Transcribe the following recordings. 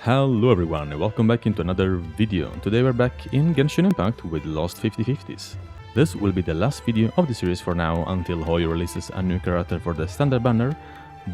Hello everyone and welcome back into another video. Today we're back in Genshin Impact with Lost 50/50s. This will be the last video of the series for now until Hoi releases a new character for the standard banner.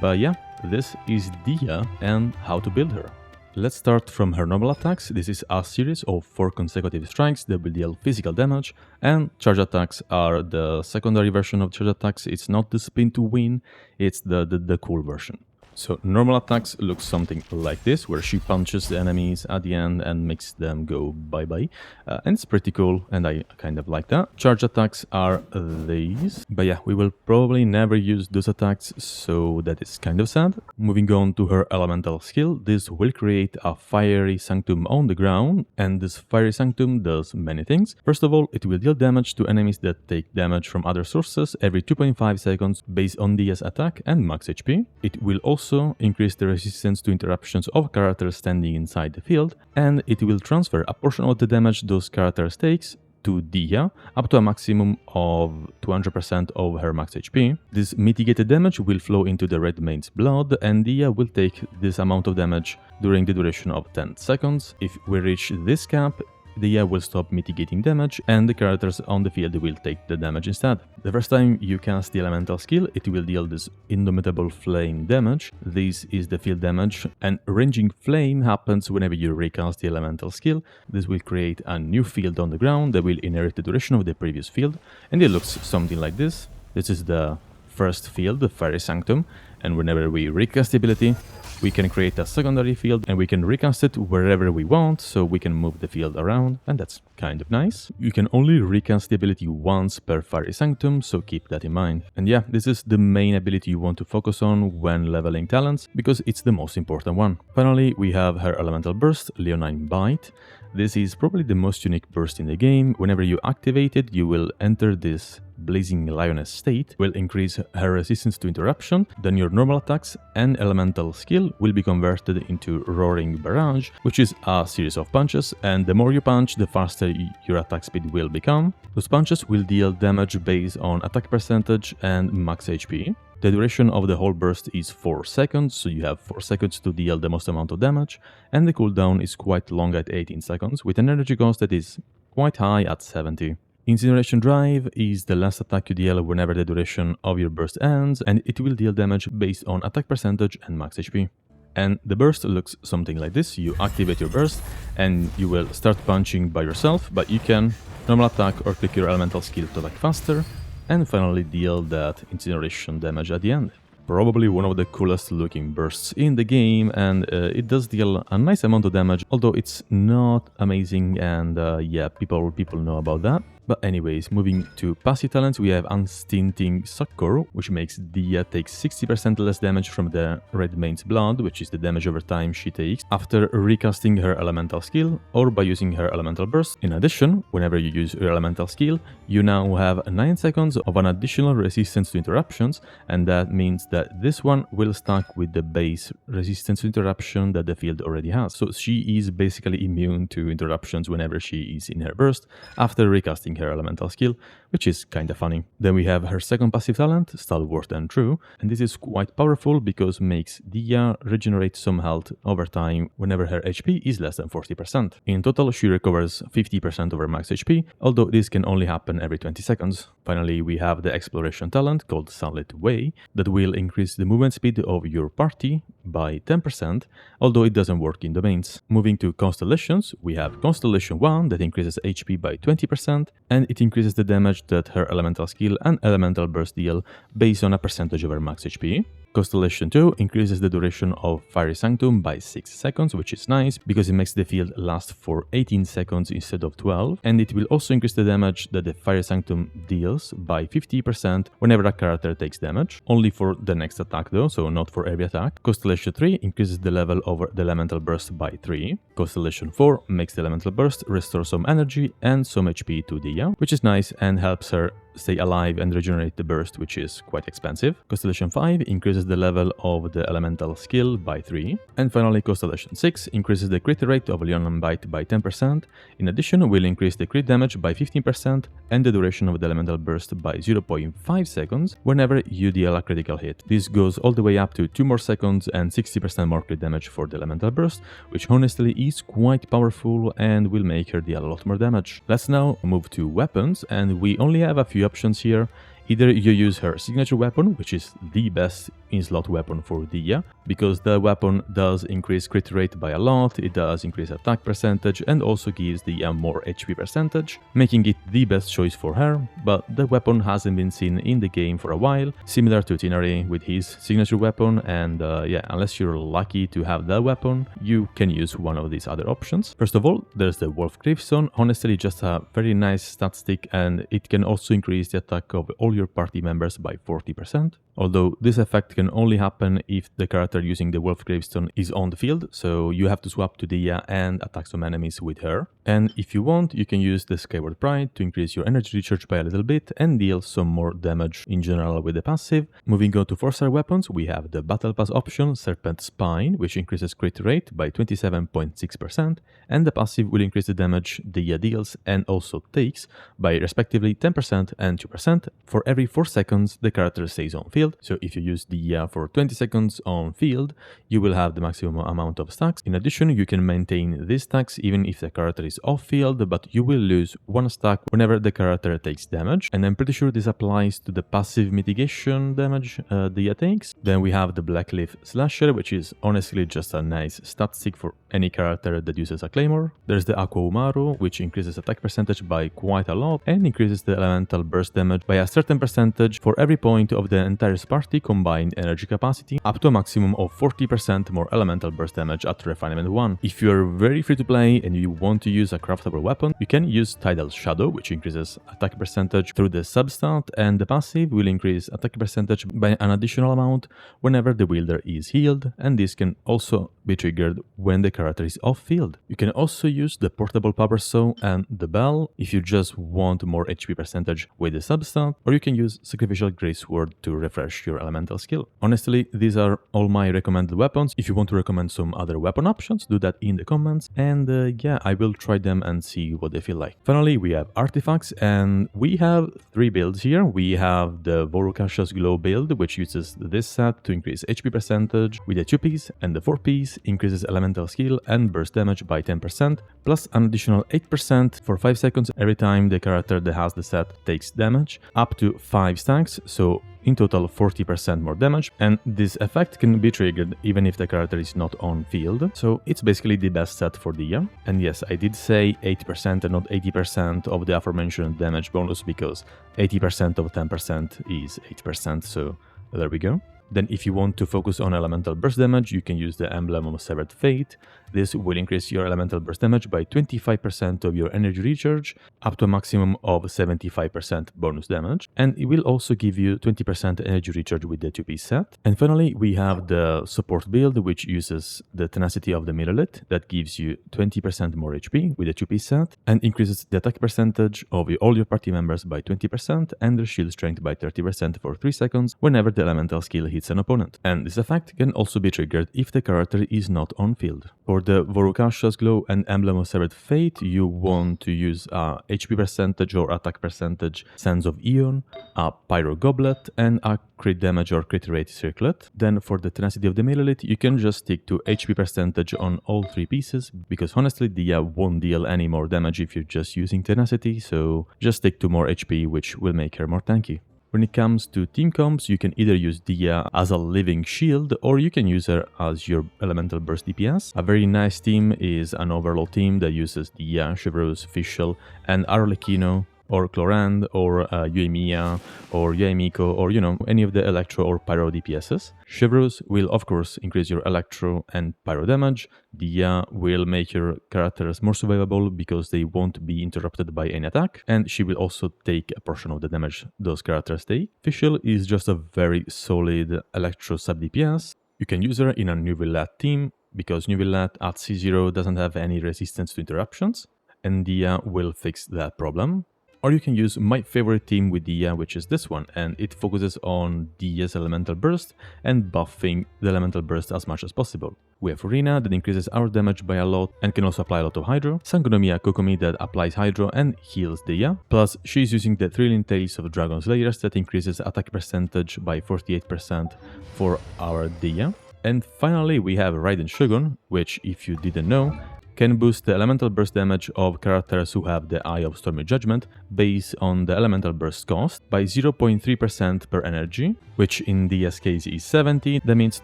But yeah, this is Dehya and how to build her. Let's start from her normal attacks. This is a series of 4 consecutive strikes that will deal physical damage, and charge attacks are the secondary version of charge attacks. It's not the spin to win, it's the cool version. So normal attacks look something like this, where she punches the enemies at the end and makes them go bye-bye. And it's pretty cool, and I kind of like that. Charge attacks are these. But yeah, we will probably never use those attacks, so that is kind of sad. Moving on to her elemental skill, this will create a fiery sanctum on the ground, and this fiery sanctum does many things. First of all, it will deal damage to enemies that take damage from other sources every 2.5 seconds based on Dehya's attack and max HP. It will also increase the resistance to interruptions of characters standing inside the field, and it will transfer a portion of the damage those characters takes to Dehya up to a maximum of 200% of her max HP. This mitigated damage will flow into the red main's blood, and Dehya will take this amount of damage during the duration of 10 seconds. If we reach this cap, Dehya will stop mitigating damage and the characters on the field will take the damage instead. The first time you cast the elemental skill, it will deal this indomitable flame damage. This is the field damage, and ranging flame happens whenever you recast the elemental skill. This will create a new field on the ground that will inherit the duration of the previous field, and it looks something like this. This is the first field, the Fiery Sanctum, and whenever we recast the ability, we can create a secondary field and we can recast it wherever we want, so we can move the field around, and that's kind of nice. You can only recast the ability once per Fiery Sanctum, so keep that in mind. And yeah, this is the main ability you want to focus on when leveling talents, because it's the most important one. Finally, we have her Elemental Burst, Leonine Bite. This is probably the most unique burst in the game. Whenever you activate it, you will enter this blazing lioness state, will increase her resistance to interruption, then your normal attacks and elemental skill will be converted into roaring barrage, which is a series of punches, and the more you punch, the faster your attack speed will become. Those punches will deal damage based on attack percentage and max HP. The duration of the whole burst is 4 seconds, so you have 4 seconds to deal the most amount of damage, and the cooldown is quite long at 18 seconds, with an energy cost that is quite high at 70. Incineration Drive is the last attack you deal whenever the duration of your burst ends, and it will deal damage based on attack percentage and max HP. And the burst looks something like this. You activate your burst and you will start punching by yourself, but you can normal attack or click your elemental skill to attack faster, and finally deal that incineration damage at the end. Probably one of the coolest looking bursts in the game, and it does deal a nice amount of damage, although it's not amazing, and yeah, people know about that. But anyways, moving to passive talents, we have Unstinting Succor, which makes Dehya take 60% less damage from the red main's blood, which is the damage over time she takes, after recasting her elemental skill or by using her elemental burst. In addition, whenever you use your elemental skill, you now have 9 seconds of an additional resistance to interruptions, and that means that this one will stack with the base resistance to interruption that the field already has. So she is basically immune to interruptions whenever she is in her burst after recasting her elemental skill, which is kinda funny. Then we have her second passive talent, Stalwart and True, and this is quite powerful because makes Dehya regenerate some health over time whenever her HP is less than 40%. In total, she recovers 50% of her max HP, although this can only happen every 20 seconds. Finally, we have the Exploration talent called Sunlit Way that will increase the movement speed of your party by 10%, although it doesn't work in domains. Moving to Constellations, we have Constellation 1 that increases HP by 20%, and it increases the damage that her elemental skill and elemental burst deal based on a percentage of her max HP. Constellation 2 increases the duration of Fiery Sanctum by 6 seconds, which is nice because it makes the field last for 18 seconds instead of 12, and it will also increase the damage that the Fiery Sanctum deals by 50% whenever a character takes damage, only for the next attack though, so not for every attack. Constellation 3 increases the level of the elemental burst by 3. Constellation 4 makes the elemental burst restore some energy and some HP to Dehya, which is nice and helps her stay alive and regenerate the burst, which is quite expensive. Constellation 5 increases the level of the elemental skill by 3. And finally, Constellation 6 increases the crit rate of Leon and Bite by 10%. In addition, will increase the crit damage by 15% and the duration of the elemental burst by 0.5 seconds whenever you deal a critical hit. This goes all the way up to 2 more seconds and 60% more crit damage for the elemental burst, which honestly is quite powerful and will make her deal a lot more damage. Let's now move to weapons, and we only have a few options here. Either you use her signature weapon, which is the best in-slot weapon for Dehya, because the weapon does increase crit rate by a lot, it does increase attack percentage, and also gives Dehya more HP percentage, making it the best choice for her, but the weapon hasn't been seen in the game for a while, similar to Tinari with his signature weapon, and yeah, unless you're lucky to have that weapon, you can use one of these other options. First of all, there's the Wolf Gravestone, honestly just a very nice stat stick, and it can also increase the attack of all your party members by 40%, although this effect can only happen if the character using the Wolf Gravestone is on the field, so you have to swap to Dehya and attack some enemies with her. And if you want, you can use the Skyward Pride to increase your energy recharge by a little bit and deal some more damage in general with the passive. Moving on to 4-star weapons, we have the Battle Pass option, Serpent Spine, which increases crit rate by 27.6%, and the passive will increase the damage Dehya deals and also takes by respectively 10% and 2% for every 4 seconds the character stays on field. So if you use Dehya for 20 seconds on field, you will have the maximum amount of stacks. In addition, you can maintain these stacks even if the character is off field, but you will lose 1 stack whenever the character takes damage, and I'm pretty sure this applies to the passive mitigation damage Dehya takes. Then we have the Blackleaf Slasher, which is honestly just a nice stat stick for any character that uses a claymore. There's the Aqua Umaru, which increases attack percentage by quite a lot and increases the elemental burst damage by a certain percentage for every point of the entire party combined energy capacity, up to a maximum of 40% more elemental burst damage at Refinement 1. If you're very free to play and you want to use a craftable weapon, you can use Tidal Shadow, which increases attack percentage through the substat, and the passive will increase attack percentage by an additional amount whenever the wielder is healed, and this can also be triggered when the character is off field. You can also use the Portable Power Saw and the Bell if you just want more HP percentage with the substat, or you can use Sacrificial Greatsword to refresh your elemental skill. Honestly, these are all my recommended weapons. If you want to recommend some other weapon options, do that in the comments, and yeah, I will try them and see what they feel like. Finally, we have artifacts, and we have 3 builds here. We have the Vorukasha's Glow build, which uses this set to increase HP percentage with a 2-piece, and the 4-piece increases elemental skill and burst damage by 10%, plus an additional 8% for 5 seconds every time the character that has the set takes damage, up to 5 stacks, so in total 40% more damage, and this effect can be triggered even if the character is not on field, so it's basically the best set for Dehya. And yes, I did say 80% and not 80% of the aforementioned damage bonus, because 80% of 10% is 8%, so there we go. Then if you want to focus on elemental burst damage, you can use the Emblem of Severed Fate. This will increase your elemental burst damage by 25% of your energy recharge, up to a maximum of 75% bonus damage, and it will also give you 20% energy recharge with the 2-piece set. And finally, we have the support build, which uses the Tenacity of the Millelith, that gives you 20% more HP with the 2-piece set, and increases the attack percentage of all your party members by 20% and their shield strength by 30% for 3 seconds whenever the elemental skill hits an opponent. And this effect can also be triggered if the character is not on field. For the Vorukasha's Glow and Emblem of Severed Fate, you want to use a HP percentage or attack percentage Sands of Eon, a Pyro Goblet, and a crit damage or crit rate circlet. Then for the Tenacity of the Millelith, you can just stick to HP percentage on all 3 pieces, because honestly Dehya won't deal any more damage if you're just using Tenacity, so just stick to more HP, which will make her more tanky. When it comes to team comps, you can either use Dehya as a living shield, or you can use her as your elemental burst DPS. A very nice team is an Overlord team that uses Dehya, Chevreuse, Fischl, and Arlecchino, or Clorand, or Yoimiya, or Yaemiko, or any of the Electro or Pyro DPSs. Chevreuse will of course increase your Electro and Pyro damage. Dehya will make your characters more survivable because they won't be interrupted by any attack, and she will also take a portion of the damage those characters take. Fischl is just a very solid Electro sub DPS. You can use her in a New Villat team, because New Villat at C0 doesn't have any resistance to interruptions, and Dehya will fix that problem. Or you can use my favorite team with Dehya, which is this one, and it focuses on Dehya's elemental burst and buffing the elemental burst as much as possible. We have Rina that increases our damage by a lot and can also apply a lot of Hydro, Sangonomiya Kokomi that applies Hydro and heals Dehya, plus she's using the Thrilling Tales of Dragon Slayers that increases attack percentage by 48% for our Dehya. And finally we have Raiden Shogun, which, if you didn't know, can boost the elemental burst damage of characters who have the Eye of Stormy Judgment based on the elemental burst cost by 0.3% per energy, which in Dehya's case is 70, that means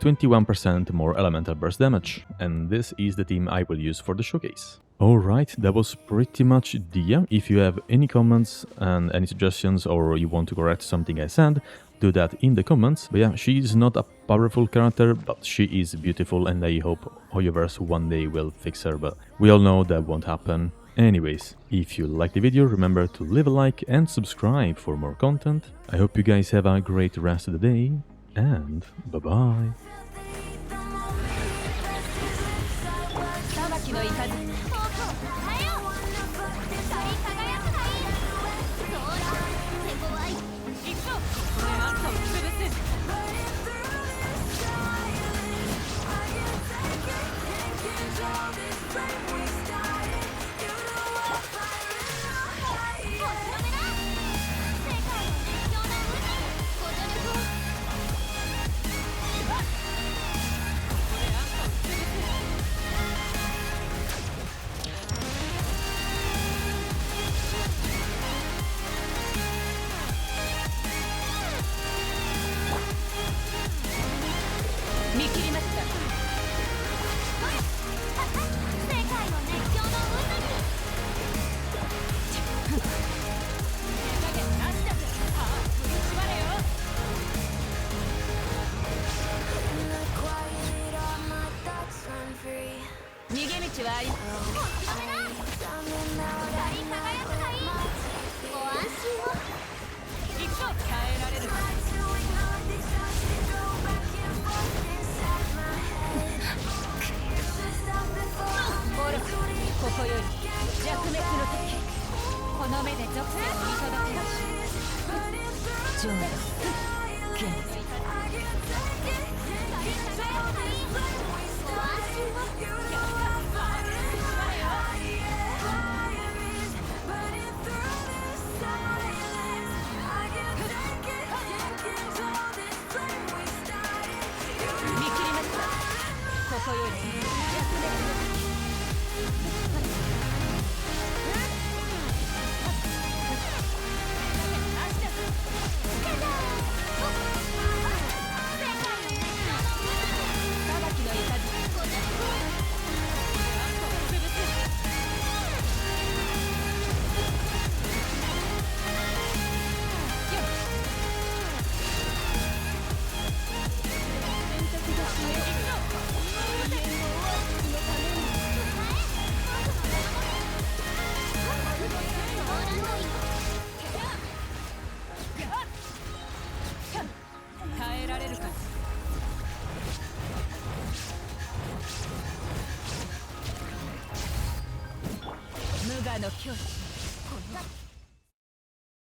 21% more elemental burst damage. And this is the team I will use for the showcase. Alright, that was pretty much Dehya. If you have any comments and any suggestions, or you want to correct something I said, do that in the comments. But yeah, she is not a powerful character, but she is beautiful, and I hope Hoyoverse one day will fix her, but we all know that won't happen. Anyways, if you liked the video, remember to leave a like and subscribe for more content. I hope you guys have a great rest of the day, and bye bye.無我の境地。